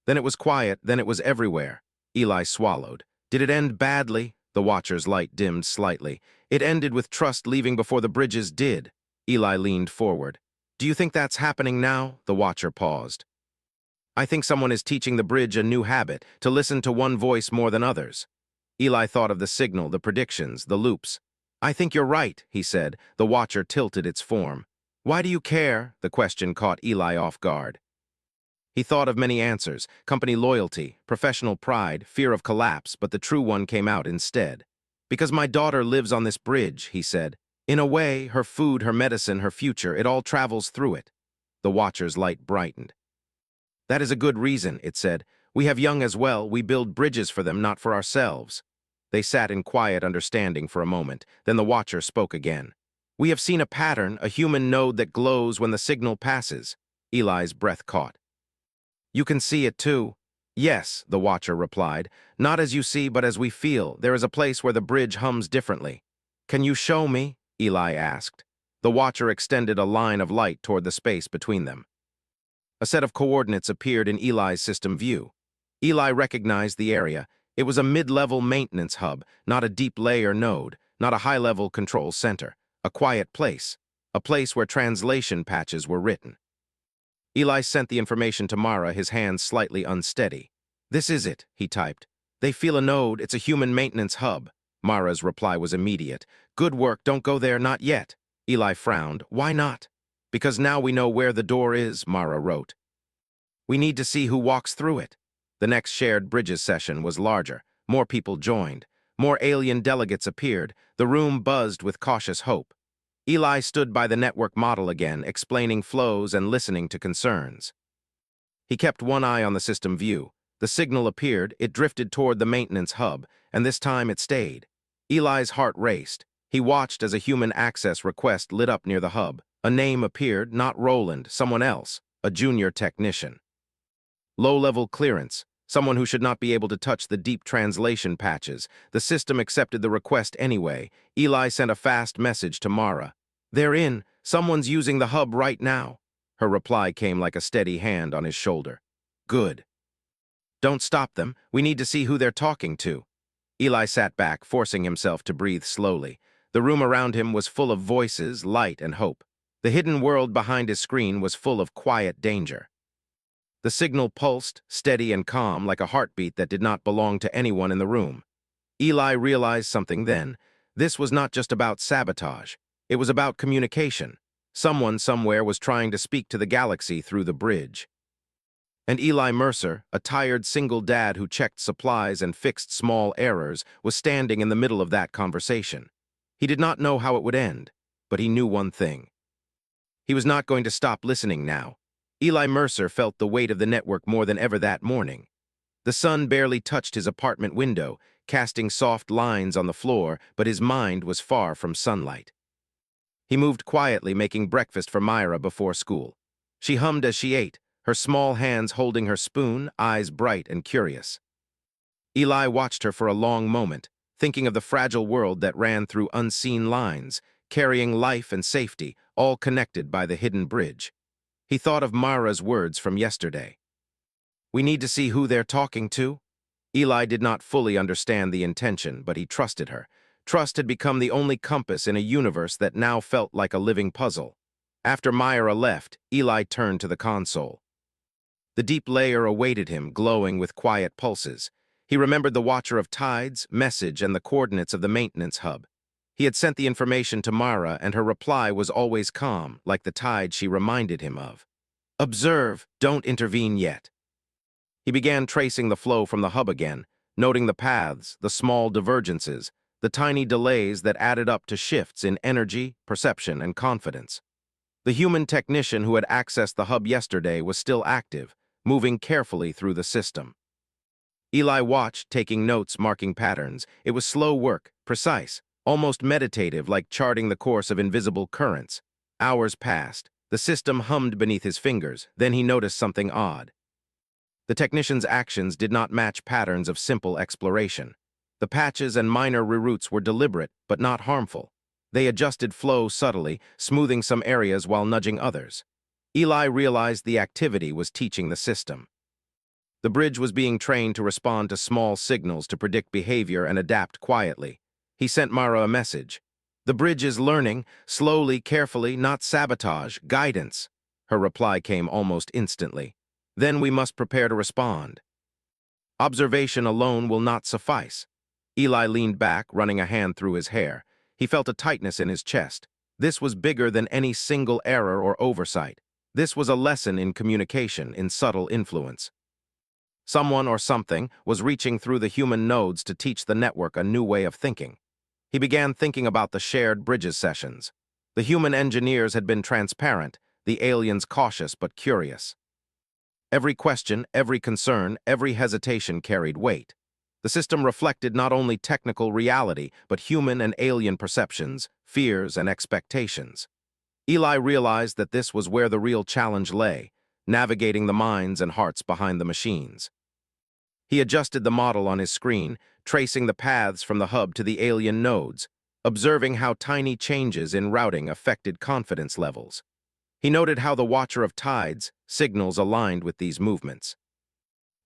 Then it was quiet, then it was everywhere. Eli swallowed. Did it end badly? The Watcher's light dimmed slightly. It ended with trust leaving before the bridges did. Eli leaned forward. Do you think that's happening now? The Watcher paused. I think someone is teaching the bridge a new habit, to listen to one voice more than others. Eli thought of the signal, the predictions, the loops. I think you're right, he said. The Watcher tilted its form. Why do you care? The question caught Eli off guard. He thought of many answers, company loyalty, professional pride, fear of collapse, but the true one came out instead. Because my daughter lives on this bridge, he said. In a way, her food, her medicine, her future, it all travels through it. The Watcher's light brightened. That is a good reason, it said. We have young as well. We build bridges for them, not for ourselves. They sat in quiet understanding for a moment. Then the Watcher spoke again. We have seen a pattern, a human node that glows when the signal passes. Eli's breath caught. You can see it too. Yes, the Watcher replied. Not as you see, but as we feel. There is a place where the bridge hums differently. Can you show me? Eli asked. The Watcher extended a line of light toward the space between them. A set of coordinates appeared in Eli's system view. Eli recognized the area. It was a mid-level maintenance hub, not a deep-layer node, not a high-level control center. A quiet place. A place where translation patches were written. Eli sent the information to Mara, his hands slightly unsteady. This is it, he typed. They feel a node, it's a human maintenance hub. Mara's reply was immediate. Good work, don't go there, not yet. Eli frowned. Why not? Because now we know where the door is, Mara wrote. We need to see who walks through it. The next shared bridges session was larger. More people joined. More alien delegates appeared. The room buzzed with cautious hope. Eli stood by the network model again, explaining flows and listening to concerns. He kept one eye on the system view. The signal appeared, it drifted toward the maintenance hub, and this time it stayed. Eli's heart raced. He watched as a human access request lit up near the hub. A name appeared, not Roland, someone else, a junior technician. Low-level clearance, someone who should not be able to touch the deep translation patches. The system accepted the request anyway. Eli sent a fast message to Mara. They're in. Someone's using the hub right now. Her reply came like a steady hand on his shoulder. Good. Don't stop them. We need to see who they're talking to. Eli sat back, forcing himself to breathe slowly. The room around him was full of voices, light, and hope. The hidden world behind his screen was full of quiet danger. The signal pulsed, steady and calm, like a heartbeat that did not belong to anyone in the room. Eli realized something then. This was not just about sabotage. It was about communication. Someone somewhere was trying to speak to the galaxy through the bridge. And Eli Mercer, a tired single dad who checked supplies and fixed small errors, was standing in the middle of that conversation. He did not know how it would end, but he knew one thing. He was not going to stop listening now. Eli Mercer felt the weight of the network more than ever that morning. The sun barely touched his apartment window, casting soft lines on the floor, but his mind was far from sunlight. He moved quietly, making breakfast for Myra before school. She hummed as she ate, her small hands holding her spoon, eyes bright and curious. Eli watched her for a long moment, thinking of the fragile world that ran through unseen lines, carrying life and safety, all connected by the hidden bridge. He thought of Myra's words from yesterday. "We need to see who they're talking to." Eli did not fully understand the intention, but he trusted her. Trust had become the only compass in a universe that now felt like a living puzzle. After Myra left, Eli turned to the console. The deep layer awaited him, glowing with quiet pulses. He remembered the Watcher of Tides, message, and the coordinates of the maintenance hub. He had sent the information to Myra, and her reply was always calm, like the tide she reminded him of. "Observe, don't intervene yet." He began tracing the flow from the hub again, noting the paths, the small divergences, the tiny delays that added up to shifts in energy, perception, and confidence. The human technician who had accessed the hub yesterday was still active, moving carefully through the system. Eli watched, taking notes, marking patterns. It was slow work, precise, almost meditative, like charting the course of invisible currents. Hours passed. The system hummed beneath his fingers. Then he noticed something odd. The technician's actions did not match patterns of simple exploration. The patches and minor reroutes were deliberate, but not harmful. They adjusted flow subtly, smoothing some areas while nudging others. Eli realized the activity was teaching the system. The bridge was being trained to respond to small signals, to predict behavior and adapt quietly. He sent Myra a message. "The bridge is learning, slowly, carefully, not sabotage, guidance." Her reply came almost instantly. "Then we must prepare to respond." Observation alone will not suffice. Eli leaned back, running a hand through his hair. He felt a tightness in his chest. This was bigger than any single error or oversight. This was a lesson in communication, in subtle influence. Someone or something was reaching through the human nodes to teach the network a new way of thinking. He began thinking about the shared bridges sessions. The human engineers had been transparent, the aliens cautious but curious. Every question, every concern, every hesitation carried weight. The system reflected not only technical reality, but human and alien perceptions, fears, and expectations. Eli realized that this was where the real challenge lay, navigating the minds and hearts behind the machines. He adjusted the model on his screen, tracing the paths from the hub to the alien nodes, observing how tiny changes in routing affected confidence levels. He noted how the Watcher of Tides signals aligned with these movements.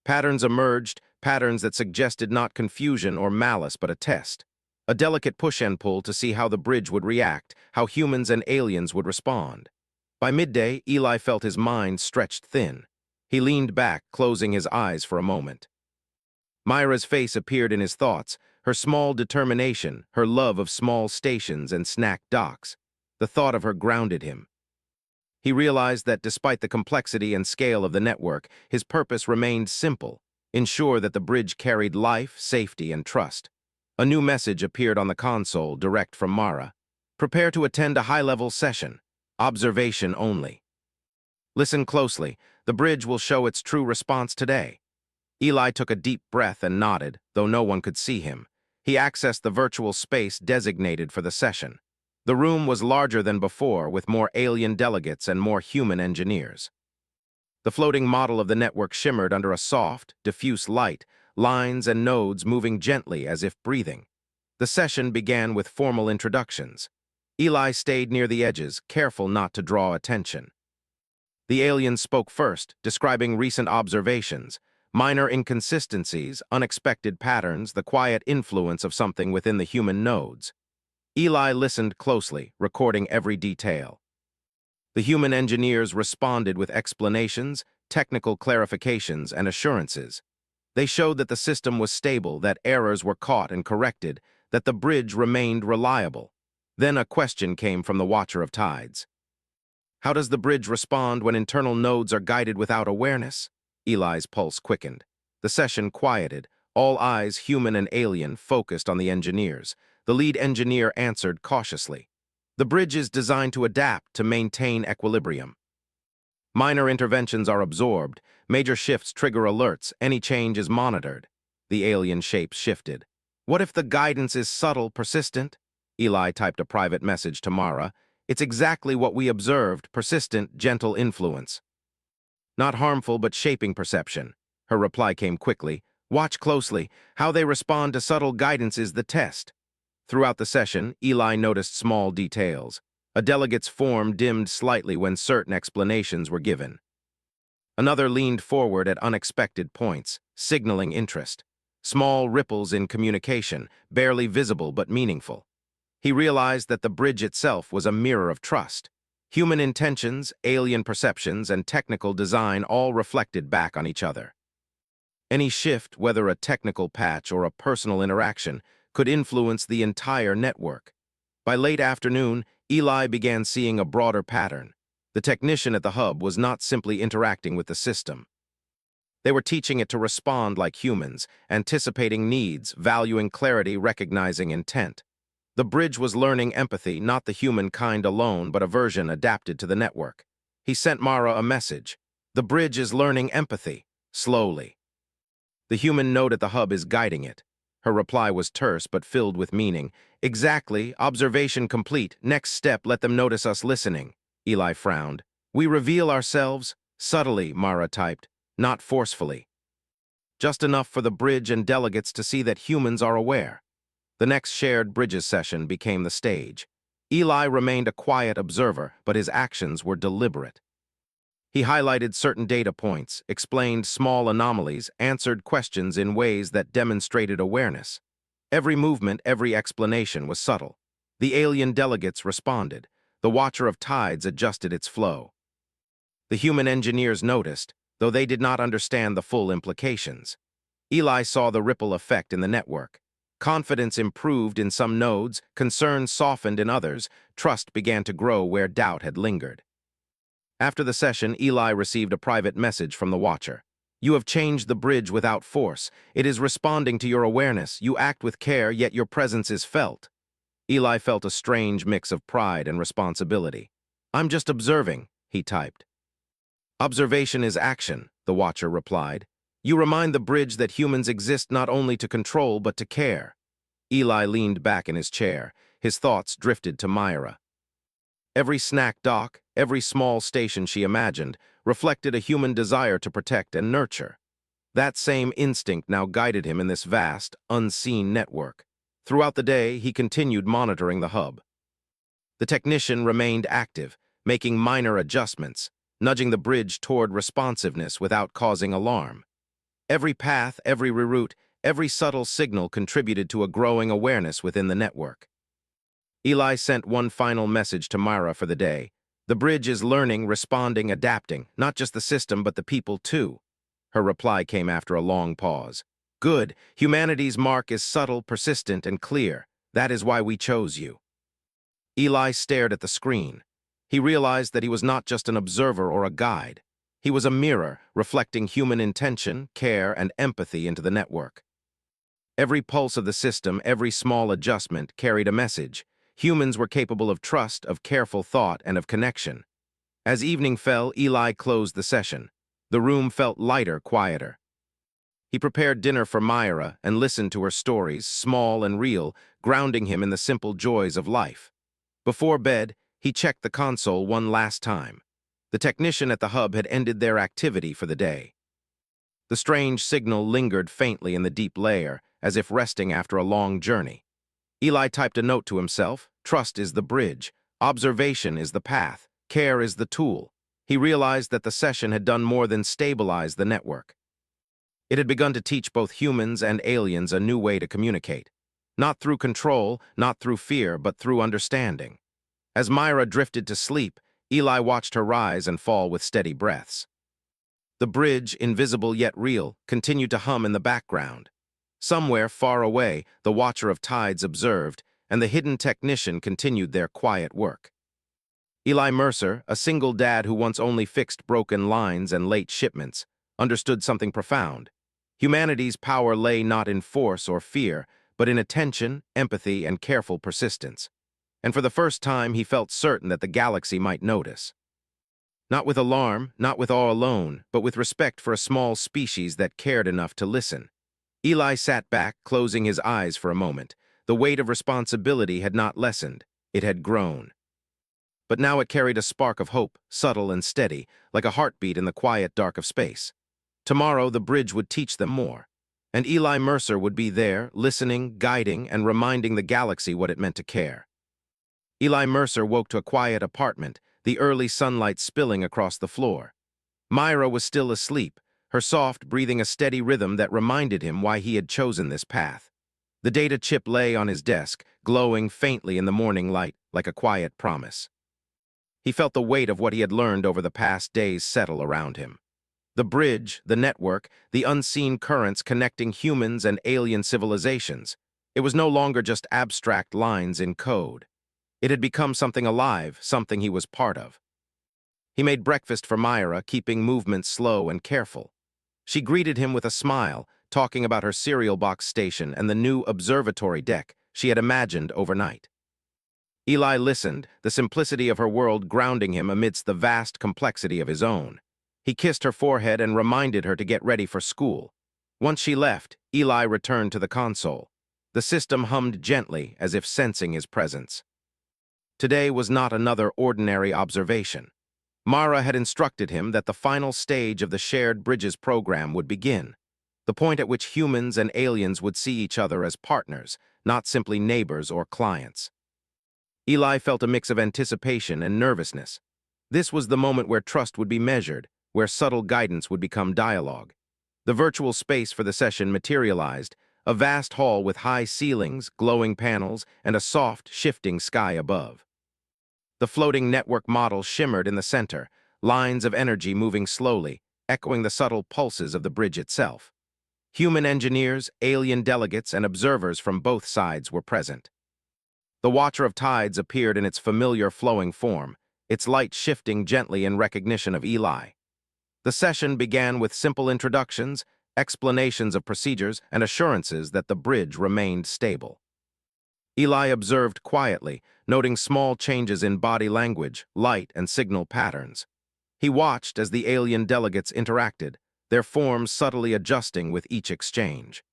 Patterns emerged, patterns that suggested not confusion or malice but a test. A delicate push and pull to see how the bridge would react, how humans and aliens would respond. By midday, Eli felt his mind stretched thin. He leaned back, closing his eyes for a moment. Myra's face appeared in his thoughts, her small determination, her love of small stations and snack docks. The thought of her grounded him. He realized that despite the complexity and scale of the network, his purpose remained simple: ensure that the bridge carried life, safety, and trust. A new message appeared on the console, direct from Myra. "Prepare to attend a high-level session. Observation only. Listen closely. The bridge will show its true response today." Eli took a deep breath and nodded, though no one could see him. He accessed the virtual space designated for the session. The room was larger than before, with more alien delegates and more human engineers. The floating model of the network shimmered under a soft, diffuse light, lines and nodes moving gently as if breathing. The session began with formal introductions. Eli stayed near the edges, careful not to draw attention. The alien spoke first, describing recent observations, minor inconsistencies, unexpected patterns, the quiet influence of something within the human nodes. Eli listened closely, recording every detail. The human engineers responded with explanations, technical clarifications, and assurances. They showed that the system was stable, that errors were caught and corrected, that the bridge remained reliable. Then a question came from the Watcher of Tides. How does the bridge respond when internal nodes are guided without awareness? Eli's pulse quickened. The session quieted, all eyes, human and alien, focused on the engineers. The lead engineer answered cautiously. The bridge is designed to adapt, to maintain equilibrium. Minor interventions are absorbed, major shifts trigger alerts, any change is monitored. The alien shape shifted. What if the guidance is subtle, persistent? Eli typed a private message to Mara. It's exactly what we observed, persistent, gentle influence. Not harmful, but shaping perception. Her reply came quickly. Watch closely. How they respond to subtle guidance is the test. Throughout the session, Eli noticed small details. A delegate's form dimmed slightly when certain explanations were given. Another leaned forward at unexpected points, signaling interest. Small ripples in communication, barely visible but meaningful. He realized that the bridge itself was a mirror of trust. Human intentions, alien perceptions, and technical design all reflected back on each other. Any shift, whether a technical patch or a personal interaction, could influence the entire network. By late afternoon, Eli began seeing a broader pattern. The technician at the hub was not simply interacting with the system. They were teaching it to respond like humans, anticipating needs, valuing clarity, recognizing intent. The bridge was learning empathy, not the human kind alone, but a version adapted to the network. He sent Mara a message. The bridge is learning empathy, slowly. The human node at the hub is guiding it. Her reply was terse but filled with meaning. Exactly, observation complete. Next step, let them notice us listening. Eli frowned. We reveal ourselves, subtly, Mara typed, not forcefully. Just enough for the bridge and delegates to see that humans are aware. The next shared bridges session became the stage. Eli remained a quiet observer, but his actions were deliberate. He highlighted certain data points, explained small anomalies, answered questions in ways that demonstrated awareness. Every movement, every explanation was subtle. The alien delegates responded. The Watcher of Tides adjusted its flow. The human engineers noticed, though they did not understand the full implications. Eli saw the ripple effect in the network. Confidence improved in some nodes, concern softened in others, trust began to grow where doubt had lingered. After the session, Eli received a private message from the Watcher. You have changed the bridge without force. It is responding to your awareness. You act with care, yet your presence is felt. Eli felt a strange mix of pride and responsibility. I'm just observing, he typed. Observation is action, the Watcher replied. You remind the bridge that humans exist not only to control but to care. Eli leaned back in his chair. His thoughts drifted to Myra. Every snack dock, every small station she imagined, reflected a human desire to protect and nurture. That same instinct now guided him in this vast, unseen network. Throughout the day, he continued monitoring the hub. The technician remained active, making minor adjustments, nudging the bridge toward responsiveness without causing alarm. Every path, every reroute, every subtle signal contributed to a growing awareness within the network. Eli sent one final message to Myra for the day. The bridge is learning, responding, adapting, not just the system but the people too. Her reply came after a long pause. Good. Humanity's mark is subtle, persistent, and clear. That is why we chose you. Eli stared at the screen. He realized that he was not just an observer or a guide. He was a mirror, reflecting human intention, care, and empathy into the network. Every pulse of the system, every small adjustment, carried a message. Humans were capable of trust, of careful thought, and of connection. As evening fell, Eli closed the session. The room felt lighter, quieter. He prepared dinner for Myra and listened to her stories, small and real, grounding him in the simple joys of life. Before bed, he checked the console one last time. The technician at the hub had ended their activity for the day. The strange signal lingered faintly in the deep layer, as if resting after a long journey. Eli typed a note to himself. Trust is the bridge. Observation is the path. Care is the tool. He realized that the session had done more than stabilize the network. It had begun to teach both humans and aliens a new way to communicate. Not through control, not through fear, but through understanding. As Myra drifted to sleep, Eli watched her rise and fall with steady breaths. The bridge, invisible yet real, continued to hum in the background. Somewhere far away, the Watcher of Tides observed, and the hidden technician continued their quiet work. Eli Mercer, a single dad who once only fixed broken lines and late shipments, understood something profound. Humanity's power lay not in force or fear, but in attention, empathy, and careful persistence. And for the first time, he felt certain that the galaxy might notice. Not with alarm, not with awe alone, but with respect for a small species that cared enough to listen. Eli sat back, closing his eyes for a moment. The weight of responsibility had not lessened, it had grown. But now it carried a spark of hope, subtle and steady, like a heartbeat in the quiet dark of space. Tomorrow the bridge would teach them more, and Eli Mercer would be there, listening, guiding, and reminding the galaxy what it meant to care. Eli Mercer woke to a quiet apartment, the early sunlight spilling across the floor. Myra was still asleep, her soft breathing a steady rhythm that reminded him why he had chosen this path. The data chip lay on his desk, glowing faintly in the morning light like a quiet promise. He felt the weight of what he had learned over the past days settle around him. The bridge, the network, the unseen currents connecting humans and alien civilizations. It was no longer just abstract lines in code. It had become something alive, something he was part of. He made breakfast for Myra, keeping movements slow and careful. She greeted him with a smile, talking about her cereal box station and the new observatory deck she had imagined overnight. Eli listened, the simplicity of her world grounding him amidst the vast complexity of his own. He kissed her forehead and reminded her to get ready for school. Once she left, Eli returned to the console. The system hummed gently, as if sensing his presence. Today was not another ordinary observation. Mara had instructed him that the final stage of the Shared Bridges program would begin, the point at which humans and aliens would see each other as partners, not simply neighbors or clients. Eli felt a mix of anticipation and nervousness. This was the moment where trust would be measured, where subtle guidance would become dialogue. The virtual space for the session materialized, a vast hall with high ceilings, glowing panels, and a soft, shifting sky above. The floating network model shimmered in the center, lines of energy moving slowly, echoing the subtle pulses of the bridge itself. Human engineers, alien delegates, and observers from both sides were present. The Watcher of Tides appeared in its familiar flowing form, its light shifting gently in recognition of Eli. The session began with simple introductions, explanations of procedures, and assurances that the bridge remained stable. Eli observed quietly, noting small changes in body language, light, and signal patterns. He watched as the alien delegates interacted, their forms subtly adjusting with each exchange.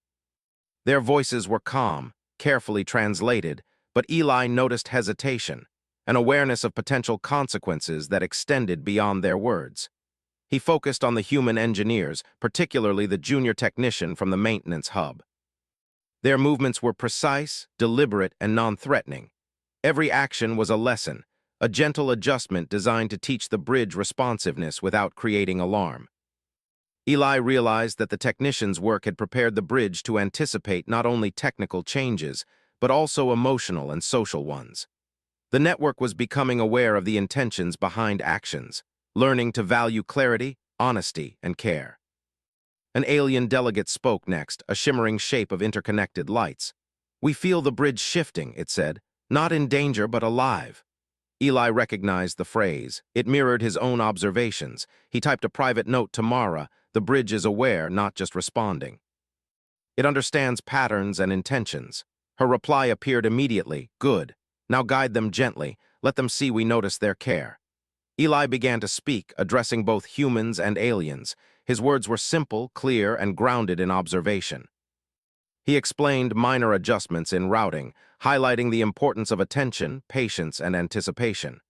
Their voices were calm, carefully translated, but Eli noticed hesitation, an awareness of potential consequences that extended beyond their words. He focused on the human engineers, particularly the junior technician from the maintenance hub. Their movements were precise, deliberate, and non-threatening. Every action was a lesson, a gentle adjustment designed to teach the bridge responsiveness without creating alarm. Eli realized that the technician's work had prepared the bridge to anticipate not only technical changes, but also emotional and social ones. The network was becoming aware of the intentions behind actions, learning to value clarity, honesty, and care. An alien delegate spoke next, a shimmering shape of interconnected lights. "We feel the bridge shifting," it said, "not in danger but alive." Eli recognized the phrase. It mirrored his own observations. He typed a private note to Mara. The bridge is aware, not just responding. It understands patterns and intentions. Her reply appeared immediately. "Good. Now guide them gently. Let them see we notice their care." Eli began to speak, addressing both humans and aliens. His words were simple, clear, and grounded in observation. He explained minor adjustments in routing, highlighting the importance of attention, patience, and anticipation.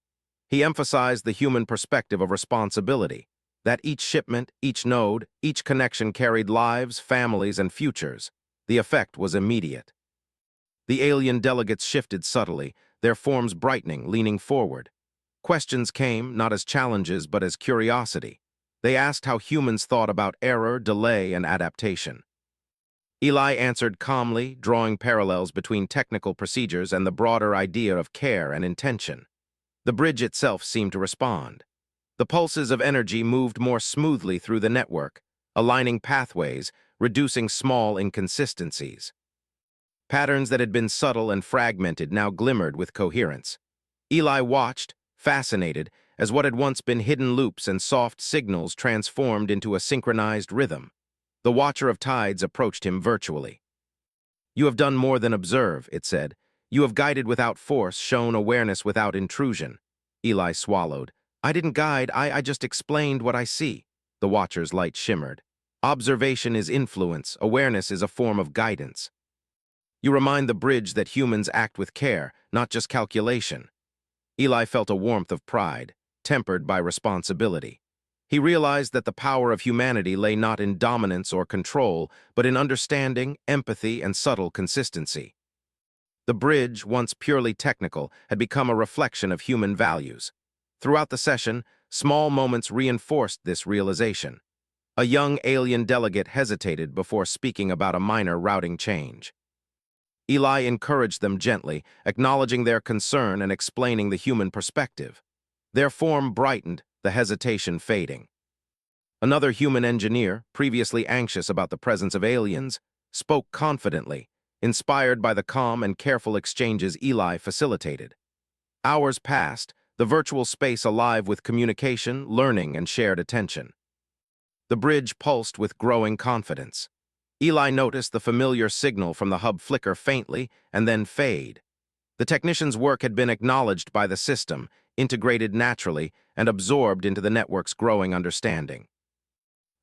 He emphasized the human perspective of responsibility, that each shipment, each node, each connection carried lives, families, and futures. The effect was immediate. The alien delegates shifted subtly, their forms brightening, leaning forward. Questions came, not as challenges, but as curiosity. They asked how humans thought about error, delay, and adaptation. Eli answered calmly, drawing parallels between technical procedures and the broader idea of care and intention. The bridge itself seemed to respond. The pulses of energy moved more smoothly through the network, aligning pathways, reducing small inconsistencies. Patterns that had been subtle and fragmented now glimmered with coherence. Eli watched, fascinated, as what had once been hidden loops and soft signals transformed into a synchronized rhythm. The Watcher of Tides approached him virtually. "You have done more than observe," it said. "You have guided without force, shown awareness without intrusion." Eli swallowed. "I didn't guide, I just explained what I see." The Watcher's light shimmered. "Observation is influence, awareness is a form of guidance. You remind the bridge that humans act with care, not just calculation." Eli felt a warmth of pride, tempered by responsibility. He realized that the power of humanity lay not in dominance or control, but in understanding, empathy, and subtle consistency. The bridge, once purely technical, had become a reflection of human values. Throughout the session, small moments reinforced this realization. A young alien delegate hesitated before speaking about a minor routing change. Eli encouraged them gently, acknowledging their concern and explaining the human perspective. Their form brightened, the hesitation fading. Another human engineer, previously anxious about the presence of aliens, spoke confidently, inspired by the calm and careful exchanges Eli facilitated. Hours passed, the virtual space alive with communication, learning, and shared attention. The bridge pulsed with growing confidence. Eli noticed the familiar signal from the hub flicker faintly and then fade. The technician's work had been acknowledged by the system, integrated naturally, and absorbed into the network's growing understanding.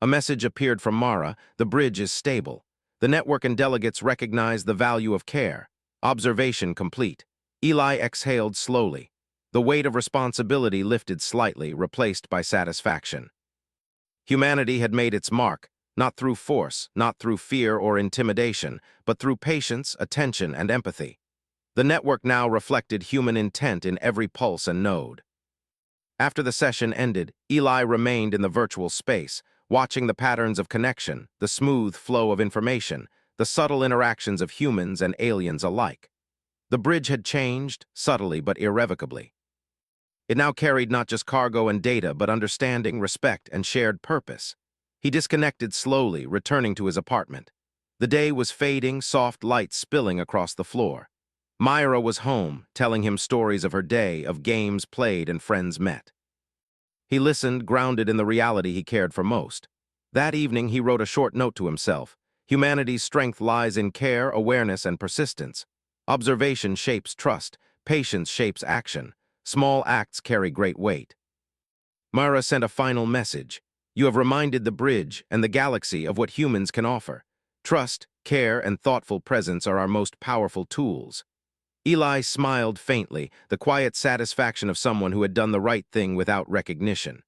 A message appeared from Mara: "The bridge is stable." The network and delegates recognized the value of care. Observation complete. Eli exhaled slowly. The weight of responsibility lifted slightly, replaced by satisfaction. Humanity had made its mark, not through force, not through fear or intimidation, but through patience, attention, and empathy. The network now reflected human intent in every pulse and node. After the session ended, Eli remained in the virtual space, watching the patterns of connection, the smooth flow of information, the subtle interactions of humans and aliens alike. The bridge had changed, subtly but irrevocably. It now carried not just cargo and data, but understanding, respect, and shared purpose. He disconnected slowly, returning to his apartment. The day was fading, soft light spilling across the floor. Myra was home, telling him stories of her day, of games played and friends met. He listened, grounded in the reality he cared for most. That evening, he wrote a short note to himself. Humanity's strength lies in care, awareness, and persistence. Observation shapes trust. Patience shapes action. Small acts carry great weight. Myra sent a final message. "You have reminded the bridge and the galaxy of what humans can offer. Trust, care, and thoughtful presence are our most powerful tools." Eli smiled faintly, the quiet satisfaction of someone who had done the right thing without recognition.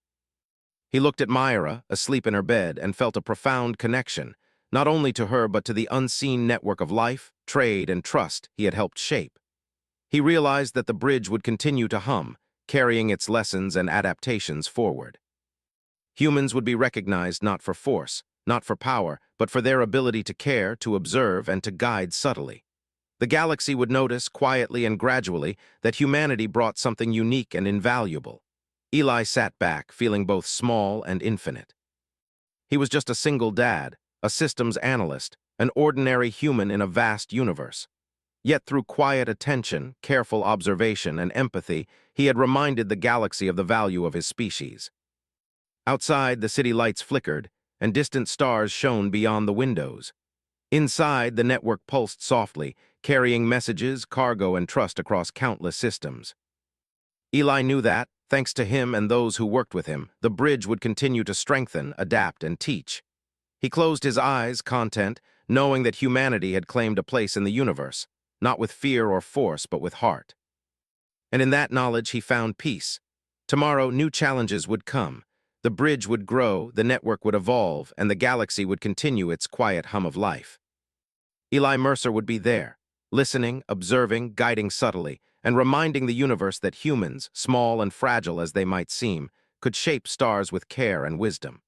He looked at Myra, asleep in her bed, and felt a profound connection, not only to her but to the unseen network of life, trade, and trust he had helped shape. He realized that the bridge would continue to hum, carrying its lessons and adaptations forward. Humans would be recognized not for force, not for power, but for their ability to care, to observe, and to guide subtly. The galaxy would notice, quietly and gradually, that humanity brought something unique and invaluable. Eli sat back, feeling both small and infinite. He was just a single dad, a systems analyst, an ordinary human in a vast universe. Yet through quiet attention, careful observation, and empathy, he had reminded the galaxy of the value of his species. Outside, the city lights flickered, and distant stars shone beyond the windows. Inside, the network pulsed softly, carrying messages, cargo, and trust across countless systems. Eli knew that, thanks to him and those who worked with him, the bridge would continue to strengthen, adapt, and teach. He closed his eyes, content, knowing that humanity had claimed a place in the universe, not with fear or force, but with heart. And in that knowledge, he found peace. Tomorrow, new challenges would come. The bridge would grow, the network would evolve, and the galaxy would continue its quiet hum of life. Eli Mercer would be there, listening, observing, guiding subtly, and reminding the universe that humans, small and fragile as they might seem, could shape stars with care and wisdom.